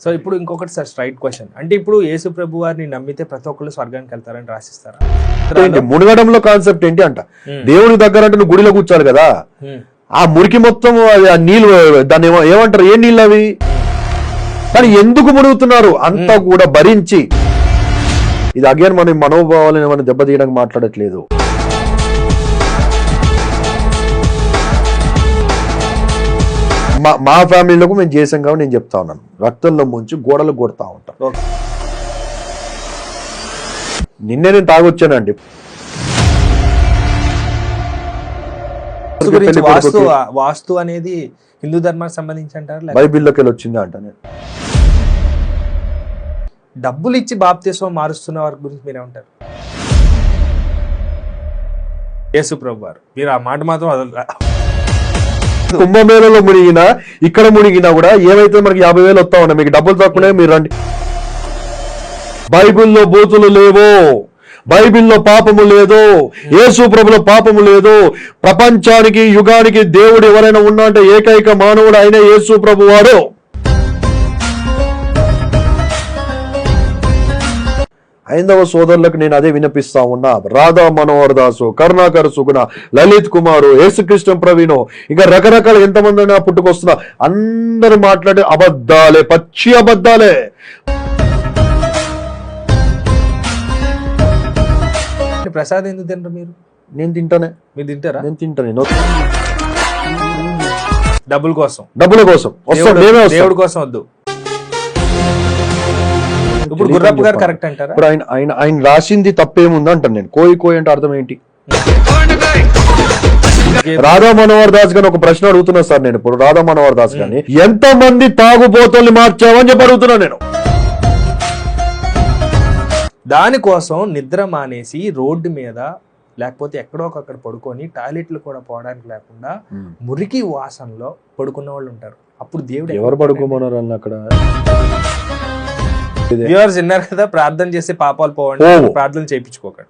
So ఇప్పుడు ఇంకొకటి sir straight question, అంటే ఇప్పుడు యేసు ప్రభు వారిని నమ్మితే ప్రతి ఒక్కళ్ళు స్వర్గానికి వెళ్తారని రాసిస్తారా? మునగడంలో కాన్సెప్ట్ ఏంటి అంట, దేవుని దగ్గర అంటే నువ్వు గుడిలో కూర్చోాలి కదా, ఆ మురికి మొత్తం ఆ నీళ్ళు దాన్ని ఏమంటారు, ఏ నీళ్ళు అవి, కానీ ఎందుకు మునుగుతున్నారు అంతా కూడా భరించి. ఇది అగైన్ మన మనోభావాలను మనం దెబ్బతీయడానికి మాట్లాడట్లేదు. మా ఫ్యామిలీలకు మేము చేసాం కాబట్టి నేను చెప్తా ఉన్నాను, రక్తంలో ముంచి గోడలు కొడతా ఉంటాను. నిన్నే నేను తాగొచ్చానండి. వాస్తు అనేది హిందూ ధర్మానికి సంబంధించి అంటారు, బైబిల్లోకి వెళ్ళి వచ్చింది అంట. నేను డబ్బులు ఇచ్చి బాప్తిస్మం మారుస్తున్న వారి గురించి మీరేమంటారు? యేసు ప్రభు వారు, మీరు ఆ మాట మాత్రం వదలరా. కుంభమేళలో మునిగినా ఇక్కడ మునిగినా కూడా ఏమైతే మనకి 50,000 వస్తా ఉన్నాయి, మీకు డబ్బులు తక్కువనే మీరు రండి. బైబిల్లో బూతులు లేవు, బైబిల్లో పాపము లేదు, యేసు ప్రభులో పాపము లేదు. ప్రపంచానికి యుగానికి దేవుడు ఎవరైనా ఉన్నా అంటే ఏకైక మానవుడు అయిన యేసు ప్రభు వాడు. ఐందవ సోదరులకు నేను అదే వినిపిస్తా ఉన్నా. రాధా మనోహర్ దాసు, కరుణాకర్ సుగుణ, లలిత్ కుమారు, యేసుకృష్ణ ప్రవీణు, ఇంకా రకరకాల ఎంతమంది పుట్టుకొస్తున్నా, అందరూ మాట్లాడే అబద్ధాలే, పచ్చి అబద్ధాలే. ప్రసాద్ ఎందుకు తింటారు మీరు? నేను తింటానే. మీరు తింటారా? నేను తింటాను. డబ్బుల కోసం, డబ్బుల కోసం వస్తాం, దేవుడి కోసం వద్దు. ఇప్పుడు గుర్రప్ప గారు కరెక్ట్ అంటారా? ఇప్పుడు ఆయన రాసింది తప్పేముంది అంటాను నేను. కోయి కోయి అంటే అర్థం ఏంటి? రాధా మనోహర్ దాస్ గారిని ఒక ప్రశ్న అడుగుతున్నా సార్ నేను. ఇప్పుడు రాధా మనోహర్ దాస్ గారిని ఎంత మంది తాగుబోతుల్ని మార్చావని చెప్పి అడుగుతున్నా నేను. దానికోసం నిద్ర మానేసి రోడ్డు మీద లేకపోతే ఎక్కడో అక్కడ పడుకొని టాయిలెట్లు కూడా పోవడానికి లేకుండా మురికి వాసనలో పడుకున్న వాళ్ళు ఉంటారు. అప్పుడు దేవుడు ఎవరు పడుకోమన్నారు అన్న అక్కడ? వ్యూవర్స్ విన్నారు కదా, ప్రార్థన చేసి పాపాలు పోవండి, ప్రార్థన చేయించుకోకండి.